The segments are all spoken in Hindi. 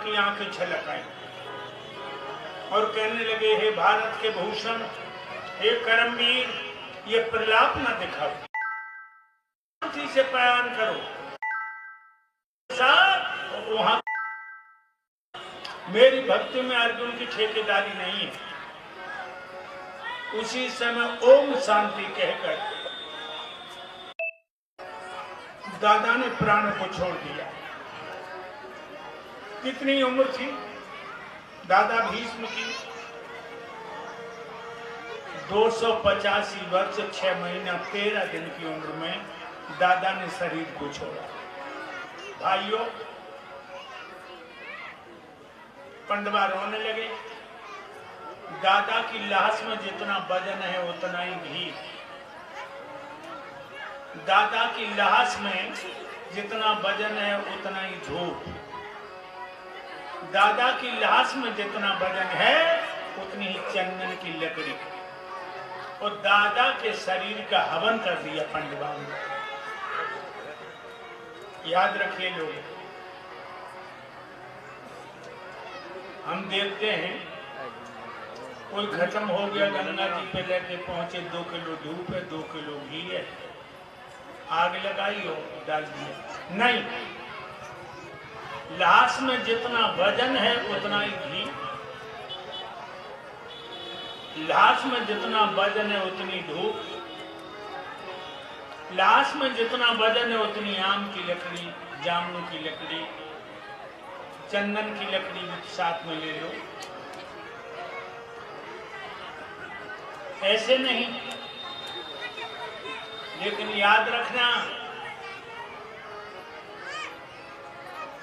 की आंखें छलक आई और कहने लगे, हे भारत के भूषण, हे करमवीर, ये प्रलाप न दिखाओ, शांति से बयान करो। वहां मेरी भक्ति में अर्जुन की ठेकेदारी नहीं है। उसी समय ओम शांति कहकर दादा ने प्राणों को छोड़ दिया। कितनी उम्र थी दादा भीष्म की? 285 वर्ष 6 महीना 13 दिन की उम्र में दादा ने शरीर को छोड़ा। भाइयों, पंडवा रोने लगे। दादा की लाश में जितना वजन है उतना ही घी, दादा की लाश में जितना वजन है उतना ही धूप, दादा की लाश में जितना वजन है उतनी ही चंदन की लकड़ी, और दादा के शरीर का हवन कर दिया पंडवा ने। याद रखिए लोग, हम देखते हैं कोई खत्म हो गया, गंगा जी पे लेके पहुंचे, 2 किलो धूप है, 2 किलो घी है, आग लगाई हो डाल दिया। नहीं, लाश में जितना वजन है उतना ही घी, लाश में जितना वजन है उतनी धूप, लाश में जितना वजन है उतनी आम की लकड़ी, जामुन की लकड़ी, चंदन की लकड़ी साथ में ले लो। ऐसे नहीं, लेकिन याद रखना,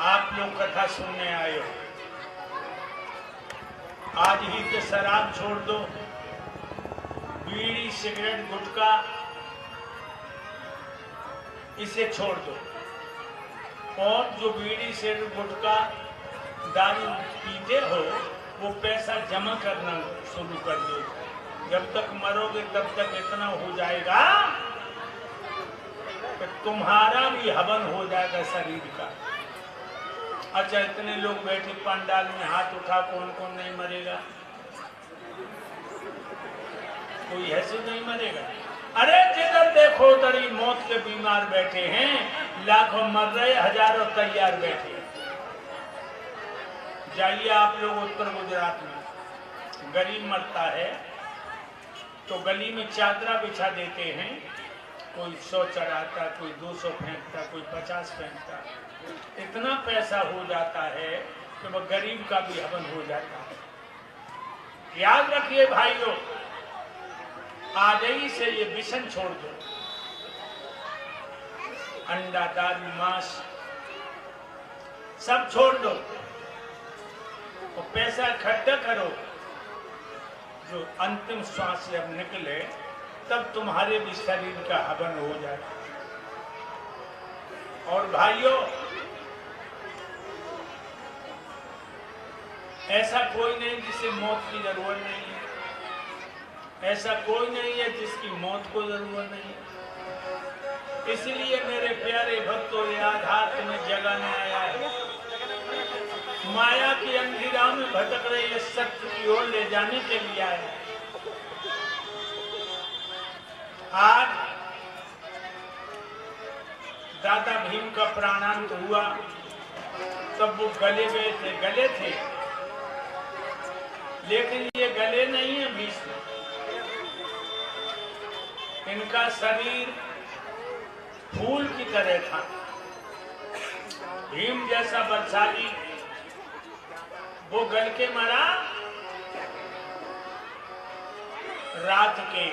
आप लोग कथा सुनने आए हो, आज ही के शराब छोड़ दो, बीड़ी सिगरेट गुटखा इसे छोड़ दो, और जो बीड़ी सिगरेट गुटखा दारू पीते हो वो पैसा जमा करना शुरू कर दो। जब तक मरोगे तब तक इतना हो जाएगा कि तुम्हारा भी हवन हो जाएगा शरीर का। अच्छा, इतने लोग बैठे पंडाल में, हाथ उठा, कौन कौन नहीं मरेगा? कोई ऐसे नहीं मरेगा? अरे जिधर देखो उधर ही मौत के बीमार बैठे हैं, लाखों मर रहे, हजारों तैयार बैठे। जाइए आप लोग उत्तर गुजरात में, गरीब मरता है तो गली में चादरा बिछा देते हैं, कोई 100 चढ़ाता, कोई 200 फेंकता, कोई 50 फेंकता, इतना पैसा हो जाता है कि वह गरीब का भी हवन हो जाता है। याद रखिए भाइयों, आज ही से ये विषम छोड़ दो, अंडा, दारू, मांस सब छोड़ दो, और पैसा इकट्ठा करो, जो अंतिम श्वास जब निकले तब तुम्हारे भी शरीर का हवन हो जाए। और भाइयों, ऐसा कोई नहीं जिसे मौत की जरूरत नहीं है, ऐसा कोई नहीं है जिसकी मौत को जरूरत नहीं है। इसलिए मेरे प्यारे भक्तों, ये आधार तुम्हें जगाने आया है। माया की अंधेरा में भटक रहे सत्य की ओर ले जाने के लिए आया। आज दादा भीम का प्राणांत हुआ, तब वो गले थे, लेकिन ये गले नहीं है भीष्म, इनका शरीर फूल की तरह था। भीम जैसा बलशाली वो गल के मरा रात के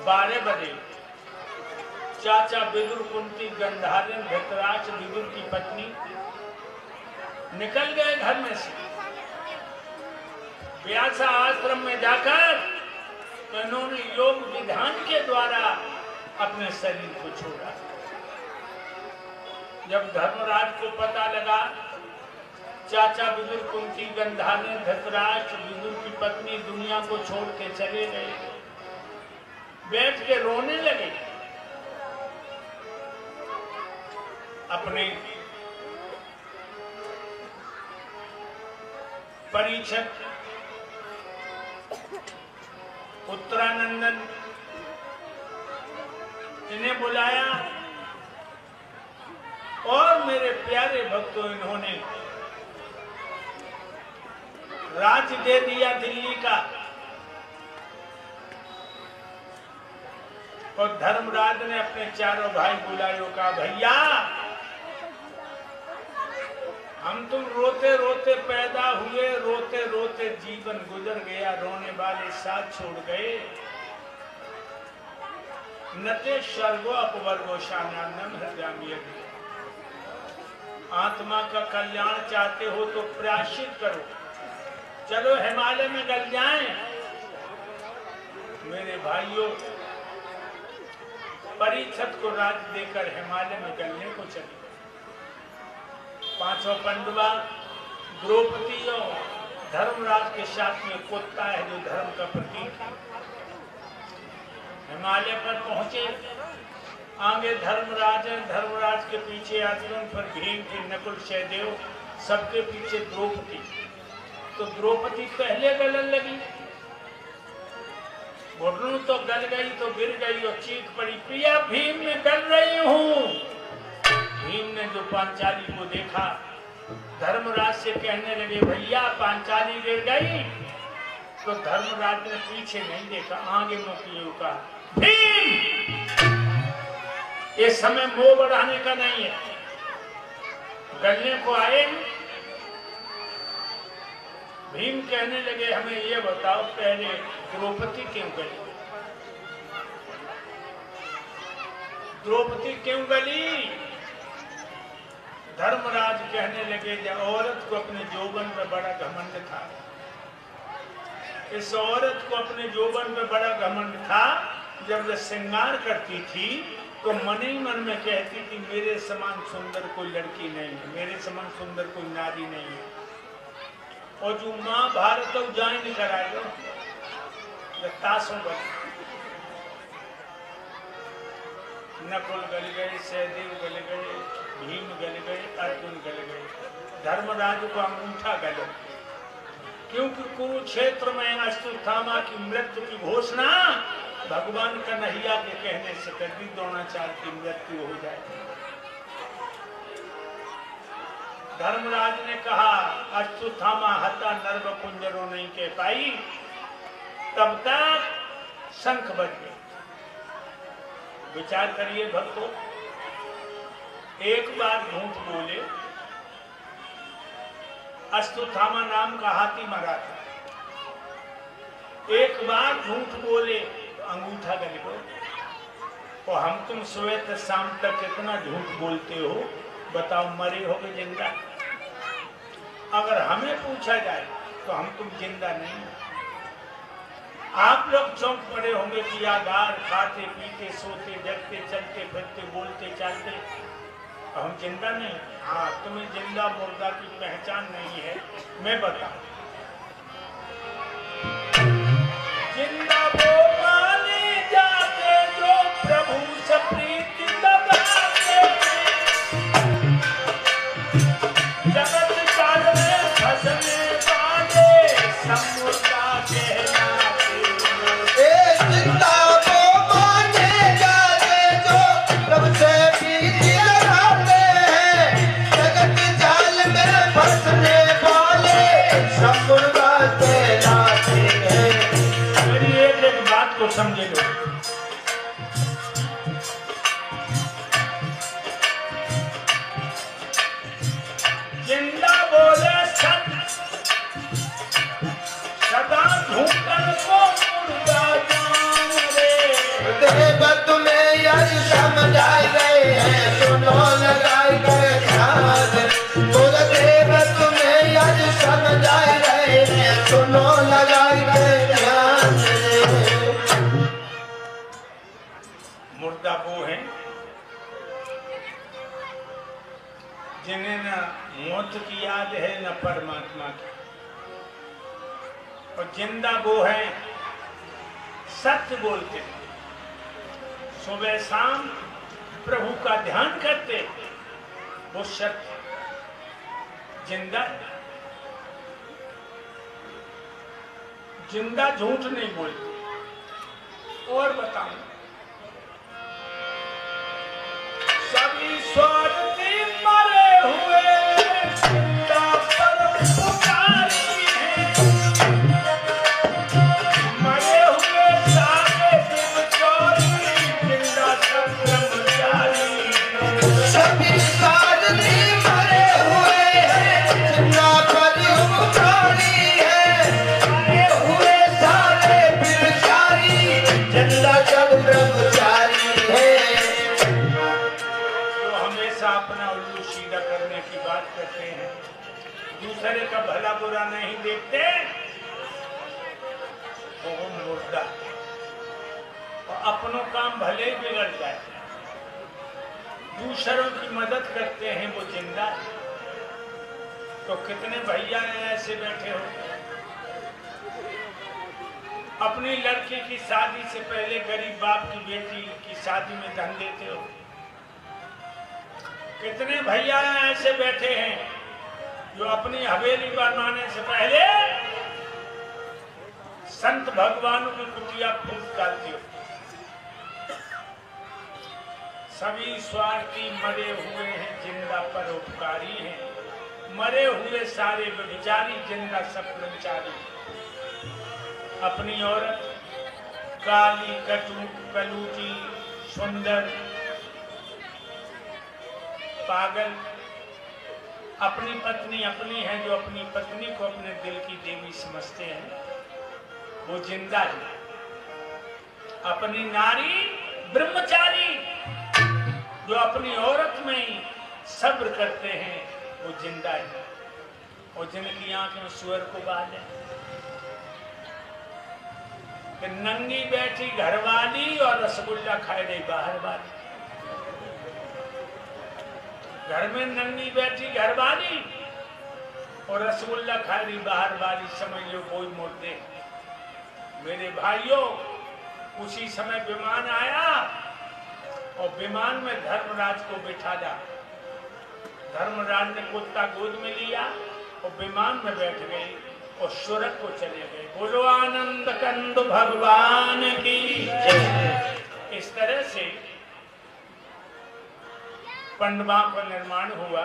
12 बजे। चाचा विदुर, कुंती, गंधारी, धृतराष्ट्र, विदुर की पत्नी निकल गए घर में से। व्यासा आश्रम में जाकर तो इन्होंने योग विधान के द्वारा अपने शरीर को छोड़ा। जब धर्मराज को पता लगा, चाचा विदुर, कुंती, गंधारी, धृतराष्ट्र, विदुर की पत्नी दुनिया को छोड़ के चले गए, बैठ के रोने लगे। अपने परीक्षित उत्तरानंदन इन्हें बुलाया और मेरे प्यारे भक्तों, इन्होंने राज्य दे दिया दिल्ली का। और धर्मराज ने अपने चारों भाई बुलायो, कहा भैया हम तुम रोते रोते पैदा हुए, रोते रोते जीवन गुजर गया, रोने वाले साथ छोड़ गए। नते स्वर्गो अपवर्गो शानान्नम हृदयामी। आत्मा का कल्याण चाहते हो तो प्रायश्चित करो, चलो हिमालय में गल जाएं। मेरे भाइयों, परीक्षित को राज्य देकर हिमालय में गलने को चले। पांचों पंडवा द्रौपदी और धर्मराज के साथ में कुत्ता है जो धर्म का प्रतीक है। हिमालय पर पहुंचे, आगे धर्मराज है, धर्मराज के पीछे अर्जुन, फिर भीम, फिर नकुल, सहदेव, सबके पीछे द्रौपदी। तो द्रौपदी पहले गलन लगी, घुटनों तो गल गई तो गिर गई और चीख पड़ी, प्रिया भीम में गल रही हूं। भीम ने जो पांचाली को देखा, धर्मराज से कहने लगे भैया पांचाली गिर गई। तो धर्मराज ने पीछे नहीं देखा, आगे मुंह किए कहा, भीम ये समय मोह बढ़ाने का नहीं है, गलने को आए। भीम कहने लगे हमें ये बताओ पहले द्रौपदी क्यों गली? द्रौपदी क्यों गली? धर्मराज कहने लगे जब औरत को अपने यौवन में बड़ा घमंड था, इस औरत को अपने यौवन में बड़ा घमंड था, जब वह श्रृंगार करती थी तो मन ही मन में कहती थी मेरे समान सुंदर कोई लड़की नहीं है, मेरे समान सुंदर कोई नारी नहीं है। और जो माँ भारत ज्वाइन कराए ताशों बने, नकुल गल गए, सहदेव गल गए, भीम गल गए, अर्जुन गल गए, धर्मराज को अंगूठा गल। क्योंकि कुरुक्षेत्र में अश्वत्थामा की मृत्यु की घोषणा भगवान कन्हैया के कहने से कर दी, द्रोणाचार्य की मृत्यु हो जाए। धर्मराज ने कहा अश्वत्थामा हता नर्व कुंजरो नहीं कह पाई, तब तक शंख बज गए। विचार करिए भक्तों, एक बार झूठ बोले, अश्वत्थामा नाम का हाथी मरा था, एक बार झूठ बोले तो अंगूठा गल गया। और हम तुम सुबह से शाम तक कितना झूठ बोलते हो, बताओ मरे हो गए जिंदा? अगर हमें पूछा जाए तो हम तुम जिंदा नहीं। आप लोग चौंक पड़े होंगे कि आगार खाते पीते सोते जगते चलते फिरते बोलते चालते, हम जिंदा नहीं। हाँ, तुम्हें जिंदा मुर्दा की पहचान नहीं है, मैं बताऊं। जिंदा वो माने जाते जो प्रभु से प्रीति लगाते, जगत काल में फंसने वाले सब मुर्दा कहलाते। जिंदा वो माने जाते जो प्रभु से प्रीति लगाते हैं, जगत जाल में फंसने वाले सब मुर्दा कहलाते हैं। मेरी एक बात को समझे लो, जिंदा बोले सदा ढूंढन को मुर्दा जान रे। देवत में यज समझाए गए हैं, सुनो लगाए गए ध्यान। बोल देवत में यज समझाए गए हैं, सुनो लगाए गए ध्यान। मुर्दा वो है जिन्हें न मौत की याद है न परमात्मा की, और जिंदा वो है सत्य बोलते, सुबह शाम प्रभु का ध्यान करते, वो सत्य जिंदा। जिंदा झूठ नहीं बोलती। और बताऊं, सभी स्वार्थी मरे हुए जिंदा परोपकारी हैं, मरे हुए सारे ब्रह्मचारी जिंदा सब ब्रह्मचारी हैं। सभी साधनी मरे हुए हैं, जिंदा परोपकारी हैं, मरे हुए सारे ब्रह्मचारी जिंदा सब ब्रह्मचारी हैं। तो हमेशा अपना उल्लू सीधा करने की बात करते हैं, दूसरे का भला बुरा नहीं देखते, वो मुर्दा। और अपनों काम भले ही बिगड़ जाए, दूसरों की मदद करते हैं वो जिंदा है। तो कितने भैया ऐसे बैठे हो, अपनी लड़की की शादी से पहले गरीब बाप की बेटी की शादी में धन देते हो। कितने भैया ऐसे बैठे हैं जो अपनी हवेली बनवाने से पहले संत भगवानों की कुटिया फूस डालते हो। सभी स्वार्थी मरे हुए हैं, जिंदा परोपकारी हैं, मरे हुए सारे व्यभिचारी जिंदा सब ब्रह्मचारी। अपनी औरत काली कटु कलूटी सुंदर पागल, अपनी पत्नी अपनी है जो अपनी पत्नी को अपने दिल की देवी समझते हैं, वो जिंदा है। अपनी नारी ब्रह्मचारी जो अपनी औरत में ही सब्र करते हैं, वो जिंदा है। और जिनकी आंख में सुअर को बाल है, कि नंगी बैठी घरवाली और रसगुल्ला खाए रही बाहर वाली। घर में नंगी बैठी घरवाली और रसगुल्ला खा रही बाहर वाली, समझ लो कोई मुर्दे। मेरे भाइयों, उसी समय विमान आया और विमान में धर्मराज को बिठाया। धर्मराज ने कुत्ता गोद में लिया और विमान में बैठ गए और स्वर्ग को चले गए। बोलो आनंद कंद भगवान की जय। इस तरह से पंडवा का निर्माण हुआ।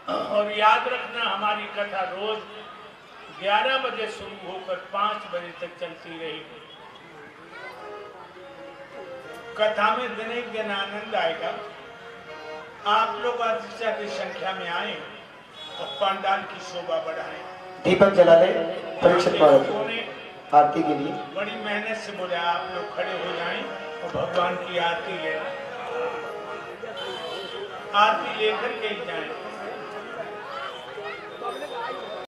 और याद रखना, हमारी कथा रोज 11 बजे शुरू होकर 5 बजे तक चलती रही। कथा में दिन एक दिन आनंद आएगा। आप लोग अधिक की संख्या में आए और पंडाल की शोभा बढ़ाएं। दीपक जला ले परीक्षित आरती के लिए। बड़ी मेहनत से बोला आप लोग खड़े हो जाएं और भगवान की आरती ले, आरती लेकर के ही जाएं।